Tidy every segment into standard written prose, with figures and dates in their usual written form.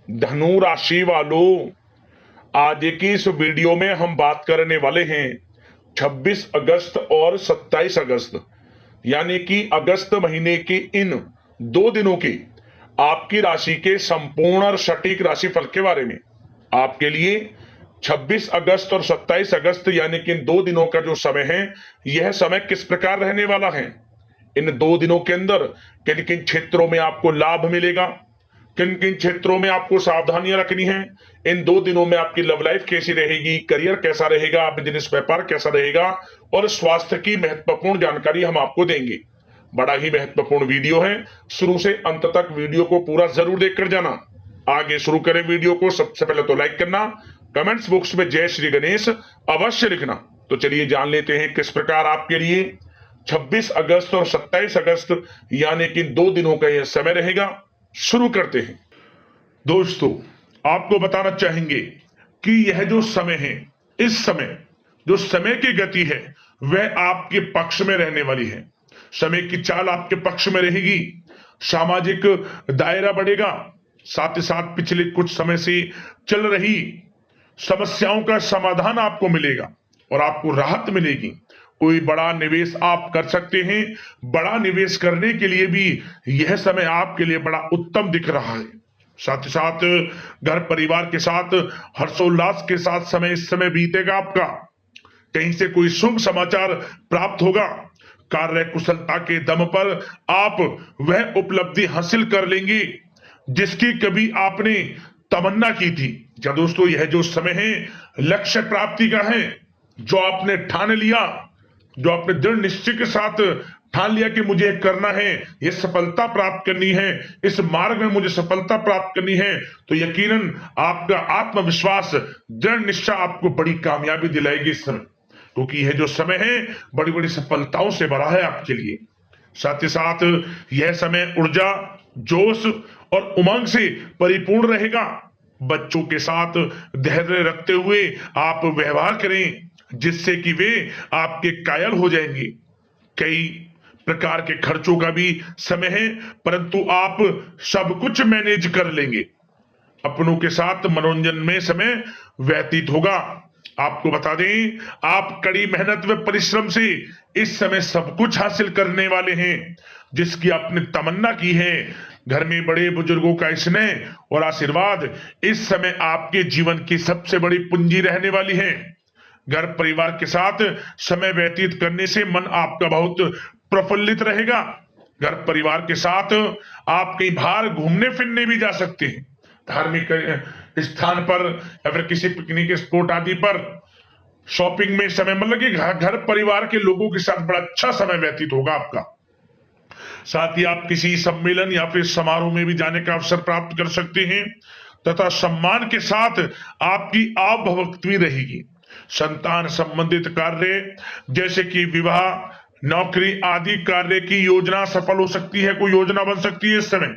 धनु राशि वालों, आज की इस वीडियो में हम बात करने वाले हैं 26 अगस्त और 27 अगस्त यानी कि अगस्त महीने के इन 2 दिनों के आपकी राशि के संपूर्ण और सटीक राशिफल के बारे में। आपके लिए 26 अगस्त और 27 अगस्त यानी कि इन 2 दिनों का जो समय है, यह समय किस प्रकार रहने वाला है। इन 2 दिनों के अंदर किन किन क्षेत्रों में आपको लाभ मिलेगा, किन किन क्षेत्रों में आपको सावधानियां रखनी है। इन 2 दिनों में आपकी लव लाइफ कैसी रहेगी, करियर कैसा रहेगा, बिजनेस व्यापार कैसा रहेगा और स्वास्थ्य की महत्वपूर्ण जानकारी हम आपको देंगे। बड़ा ही महत्वपूर्ण वीडियो है, शुरू से अंत तक वीडियो को पूरा जरूर देखकर जाना। आगे शुरू करें वीडियो को। सबसे पहले तो लाइक करना, कमेंट्स बॉक्स में जय श्री गणेश अवश्य लिखना। तो चलिए जान लेते हैं किस प्रकार आपके लिए 26 अगस्त और 27 अगस्त यानी कि 2 दिनों का यह समय रहेगा। शुरू करते हैं। दोस्तों, आपको बताना चाहेंगे कि यह जो समय है, इस समय जो समय की गति है वह आपके पक्ष में रहने वाली है। समय की चाल आपके पक्ष में रहेगी, सामाजिक दायरा बढ़ेगा, साथ ही साथ पिछले कुछ समय से चल रही समस्याओं का समाधान आपको मिलेगा और आपको राहत मिलेगी। कोई बड़ा निवेश आप कर सकते हैं। बड़ा निवेश करने के लिए भी यह समय आपके लिए बड़ा उत्तम दिख रहा है। साथ ही साथ घर परिवार के साथ हर्षोल्लास के साथ समय इस समय बीतेगा आपका। कहीं से कोई शुभ समाचार प्राप्त होगा। कार्य कुशलता के दम पर आप वह उपलब्धि हासिल कर लेंगे जिसकी कभी आपने तमन्ना की थी। क्या दोस्तों, यह जो समय है लक्ष्य प्राप्ति का है। जो आपने ठान लिया, जो आपने दृढ़ निश्चय के साथ ठान लिया कि मुझे करना है, ये सफलता प्राप्त करनी है, इस मार्ग में मुझे सफलता प्राप्त करनी है, तो यकीनन आपका आत्मविश्वास, दृढ़ निश्चय आपको बड़ी कामयाबी दिलाएगी इस समय। क्योंकि यह जो समय है बड़ी बड़ी सफलताओं से भरा है आपके लिए। साथ ही साथ यह समय ऊर्जा, जोश और उमंग से परिपूर्ण रहेगा। बच्चों के साथ धैर्य रखते हुए आप व्यवहार करें जिससे कि वे आपके कायल हो जाएंगे। कई प्रकार के खर्चों का भी समय है, परंतु आप सब कुछ मैनेज कर लेंगे। अपनों के साथ मनोरंजन में समय व्यतीत होगा। आपको बता दें, आप कड़ी मेहनत व परिश्रम से इस समय सब कुछ हासिल करने वाले हैं जिसकी आपने तमन्ना की है। घर में बड़े बुजुर्गों का स्नेह और आशीर्वाद इस समय आपके जीवन की सबसे बड़ी पूंजी रहने वाली है। घर परिवार के साथ समय व्यतीत करने से मन आपका बहुत प्रफुल्लित रहेगा। घर परिवार के साथ आप कहीं बाहर घूमने फिरने भी जा सकते हैं, धार्मिक स्थान पर या फिर किसी पिकनिक स्पॉट आदि पर, शॉपिंग में समय, मतलब कि घर परिवार के लोगों के साथ बड़ा अच्छा समय व्यतीत होगा आपका। साथ ही आप किसी सम्मेलन या फिर समारोह में भी जाने का अवसर प्राप्त कर सकते हैं तथा सम्मान के साथ आपकी आवभगत भी रहेगी। संतान संबंधित कार्य जैसे कि विवाह, नौकरी आदि कार्य की योजना सफल हो सकती है, कोई योजना बन सकती है इस समय।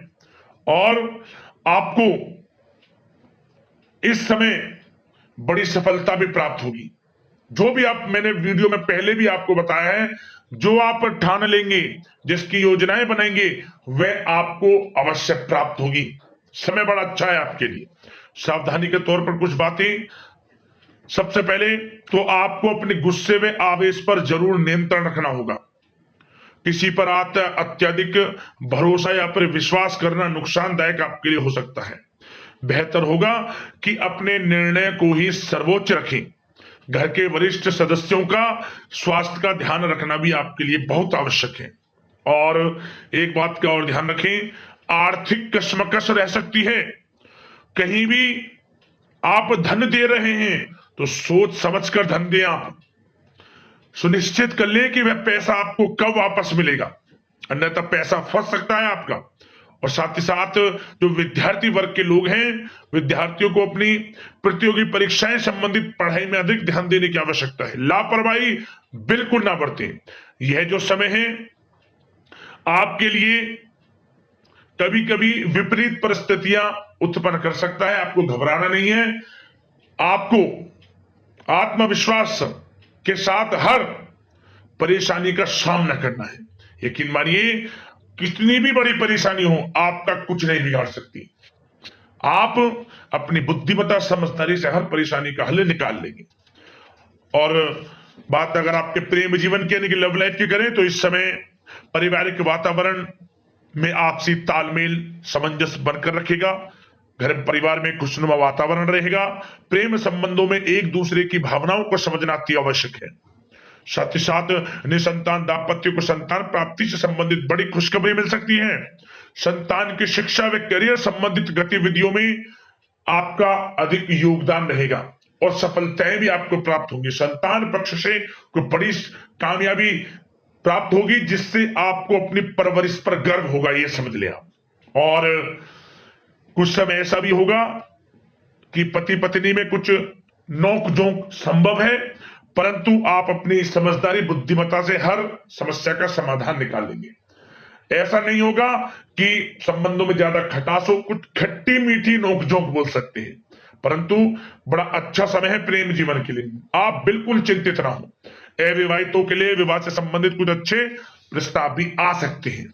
और आपको इस समय बड़ी सफलता भी प्राप्त होगी। जो भी आप, मैंने वीडियो में पहले भी आपको बताया है, जो आप ठान लेंगे, जिसकी योजनाएं बनाएंगे, वह आपको अवश्य प्राप्त होगी। समय बड़ा अच्छा है आपके लिए। सावधानी के तौर पर कुछ बातें। सबसे पहले तो आपको अपने गुस्से व आवेश पर जरूर नियंत्रण रखना होगा। किसी पर अत्यधिक भरोसा या फिर विश्वास करना नुकसानदायक आपके लिए हो सकता है। बेहतर होगा कि अपने निर्णय को ही सर्वोच्च रखें। घर के वरिष्ठ सदस्यों का स्वास्थ्य का ध्यान रखना भी आपके लिए बहुत आवश्यक है। और एक बात का और ध्यान रखें, आर्थिक कशमकश रह सकती है। कहीं भी आप धन दे रहे हैं तो सोच समझकर धन दें। आप सुनिश्चित कर लें कि वह पैसा आपको कब वापस मिलेगा, अन्यथा पैसा फंस सकता है आपका। और साथ ही साथ जो विद्यार्थी वर्ग के लोग हैं, विद्यार्थियों को अपनी प्रतियोगी परीक्षाएं संबंधित पढ़ाई में अधिक ध्यान देने की आवश्यकता है। लापरवाही बिल्कुल ना बरतें। यह जो समय है आपके लिए कभी कभी विपरीत परिस्थितियां उत्पन्न कर सकता है। आपको घबराना नहीं है। आपको आत्मविश्वास के साथ हर परेशानी का सामना करना है। यकीन मानिए, कितनी भी बड़ी परेशानी हो, आपका कुछ नहीं बिगाड़ सकती। आप अपनी बुद्धिमत्ता समझदारी से हर परेशानी का हल निकाल लेंगे। और बात अगर आपके प्रेम जीवन की यानी कि लव लाइफ की करें तो इस समय पारिवारिक वातावरण में आपसी तालमेल सामंजस्य बनकर रखेगा। घर परिवार में खुशनुमा वातावरण रहेगा। प्रेम संबंधों में एक दूसरे की भावनाओं को समझना अति आवश्यक है। साथ ही साथ निसंतान दाम्पत्य को संतान प्राप्ति से संबंधित बड़ी खुशखबरी मिल सकती है। संतान की शिक्षा व करियर संबंधित गतिविधियों में आपका अधिक योगदान रहेगा और सफलताएं भी आपको प्राप्त होंगी। संतान पक्ष से कोई बड़ी कामयाबी प्राप्त होगी जिससे आपको अपनी परवरिश पर गर्व होगा, ये समझ लिया। और कुछ समय ऐसा भी होगा कि पति पत्नी में कुछ नोक झोंक संभव है, परंतु आप अपनी समझदारी बुद्धिमत्ता से हर समस्या का समाधान निकाल लेंगे। ऐसा नहीं होगा कि संबंधों में ज्यादा खटास हो, कुछ खट्टी मीठी नोकझोंक बोल सकते हैं, परंतु बड़ा अच्छा समय है प्रेम जीवन के लिए। आप बिल्कुल चिंतित ना हो। अविवाहितों के लिए विवाह से संबंधित कुछ अच्छे प्रस्ताव भी आ सकते हैं।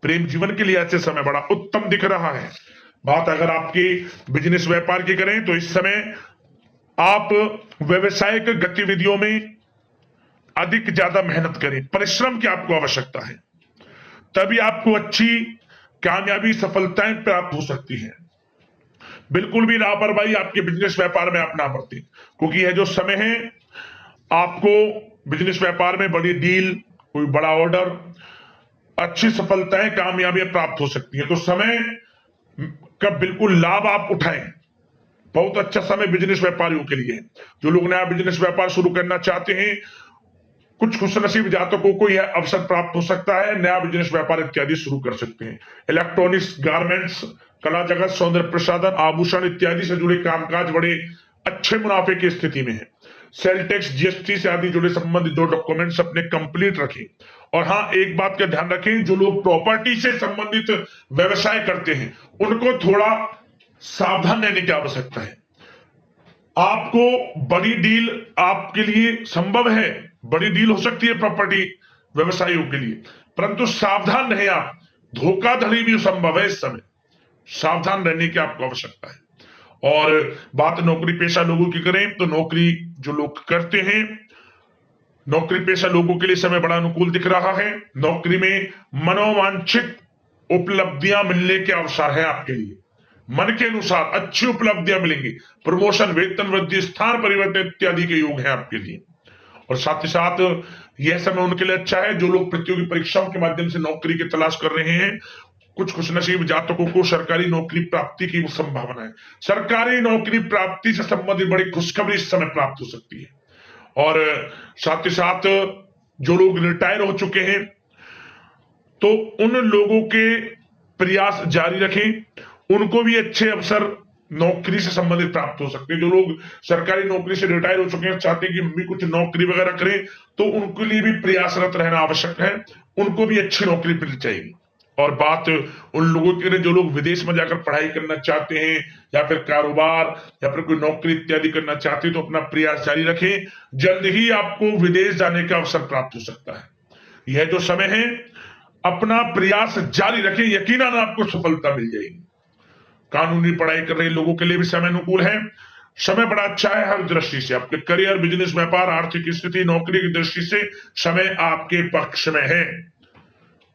प्रेम जीवन के लिए ऐसे समय बड़ा उत्तम दिख रहा है। बात अगर आपकी बिजनेस व्यापार की करें तो इस समय आप व्यवसायिक गतिविधियों में अधिक ज्यादा मेहनत करें, परिश्रम की आपको आवश्यकता है, तभी आपको अच्छी कामयाबी सफलताएं प्राप्त हो सकती है। बिल्कुल भी लापरवाही आपके बिजनेस व्यापार में आप ना बरतें, क्योंकि यह जो समय है आपको बिजनेस व्यापार में बड़ी डील, कोई बड़ा ऑर्डर, अच्छी सफलताएं कामयाबियां प्राप्त हो सकती है। तो समय का बिल्कुल लाभ आप उठाएं। बहुत अच्छा समय बिजनेस व्यापारियों के लिए है। जो लोग नया बिजनेस व्यापार शुरू करना चाहते हैं, कुछ खुशनसीब जातकों को यह अवसर प्राप्त हो सकता है, नया बिजनेस व्यापार इत्यादि शुरू कर सकते हैं। इलेक्ट्रॉनिक्स, गारमेंट्स, कला जगत, सौंदर्य प्रसाधन, आभूषण इत्यादि से जुड़े कामकाज बड़े अच्छे मुनाफे की स्थिति में है। सेल टैक्स, जीएसटी से आदि जुड़े संबंधित जो डॉक्यूमेंट्स अपने कंप्लीट रखें। और हाँ, एक बात का ध्यान रखें, जो लोग प्रॉपर्टी से संबंधित व्यवसाय करते हैं उनको थोड़ा सावधान रहने की आवश्यकता है। आपको बड़ी डील आपके लिए संभव है, बड़ी डील हो सकती है प्रॉपर्टी व्यवसायियों के लिए, परंतु सावधान रहे आप। धोखाधड़ी भी संभव है इस समय, सावधान रहने की आपको आवश्यकता है। और बात नौकरी पेशा लोगों की करें तो नौकरी जो लोग करते हैं, नौकरी पेशा लोगों के लिए समय बड़ा अनुकूल दिख रहा है। नौकरी में मनोवांछित उपलब्धियां मिलने के अवसर है आपके लिए। मन के अनुसार अच्छी उपलब्धियां मिलेंगी। प्रमोशन, वेतन वृद्धि, स्थान परिवर्तन इत्यादि के योग है आपके लिए। और साथ ही साथ यह समय उनके लिए अच्छा है जो लोग प्रतियोगी परीक्षाओं के माध्यम से नौकरी की तलाश कर रहे हैं। कुछ खुशनसीब जातकों को सरकारी नौकरी प्राप्ति की संभावना है। सरकारी नौकरी प्राप्ति से संबंधित बड़ी खुशखबरी इस समय प्राप्त हो सकती है। और साथ ही साथ जो लोग रिटायर हो चुके हैं तो उन लोगों के प्रयास जारी रखें, उनको भी अच्छे अवसर नौकरी से संबंधित प्राप्त हो सकते हैं। जो लोग सरकारी नौकरी से रिटायर हो चुके हैं, चाहते हैं कि हम भी कुछ नौकरी वगैरह करें, तो उनके लिए भी प्रयासरत रहना आवश्यक है, उनको भी अच्छी नौकरी मिल जाएगी। और बात उन लोगों के लिए जो लोग विदेश में जाकर पढ़ाई करना चाहते हैं या फिर कारोबार या फिर कोई नौकरी इत्यादि करना चाहते हैं तो अपना प्रयास जारी रखें, जल्द ही आपको विदेश जाने का अवसर प्राप्त हो सकता है। यह जो समय है अपना प्रयास जारी रखें, यकीनन आपको सफलता मिल जाएगी। कानूनी पढ़ाई कर रहे लोगों के लिए भी समय अनुकूल है। समय बड़ा अच्छा है हर दृष्टि से। आपके करियर, बिजनेस, व्यापार, आर्थिक स्थिति, नौकरी की दृष्टि से समय आपके पक्ष में है।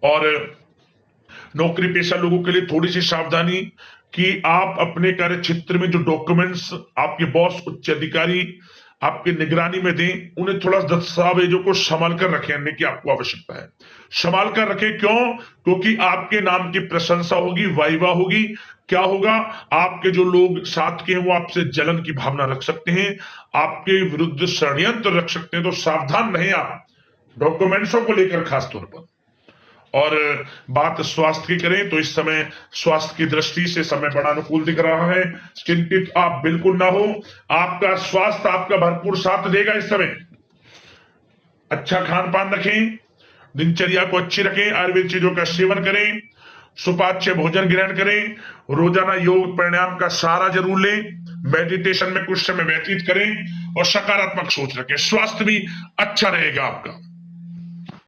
और नौकरी पेशा लोगों के लिए थोड़ी सी सावधानी कि आप अपने कार्य क्षेत्र में जो डॉक्यूमेंट्स आपके बॉस, उच्च अधिकारी आपके निगरानी में दें, उन्हें थोड़ा दस्तावेजों को संभाल कर रखने की आपको आवश्यकता है। संभाल कर रखें, क्यों? क्योंकि आपके नाम की प्रशंसा होगी, वाहवाही होगी। क्या होगा? आपके जो लोग साथ के हैं वो आपसे जलन की भावना रख सकते हैं, आपके विरुद्ध षड्यंत्र रख सकते हैं। तो सावधान रहें आप डॉक्यूमेंट्सों को लेकर खासतौर पर। और बात स्वास्थ्य की करें तो इस समय स्वास्थ्य की दृष्टि से समय बड़ा अनुकूल दिख रहा है। चिंतित आप बिल्कुल ना हो, आपका स्वास्थ्य आपका भरपूर साथ देगा इस समय। अच्छा खान पान रखें, दिनचर्या को अच्छी रखें, आयुर्वेद चीजों का सेवन करें, सुपाच्य भोजन ग्रहण करें, रोजाना योग प्राणायाम का सहारा जरूर लें, मेडिटेशन में कुछ समय व्यतीत करें और सकारात्मक सोच रखें। स्वास्थ्य भी अच्छा रहेगा आपका।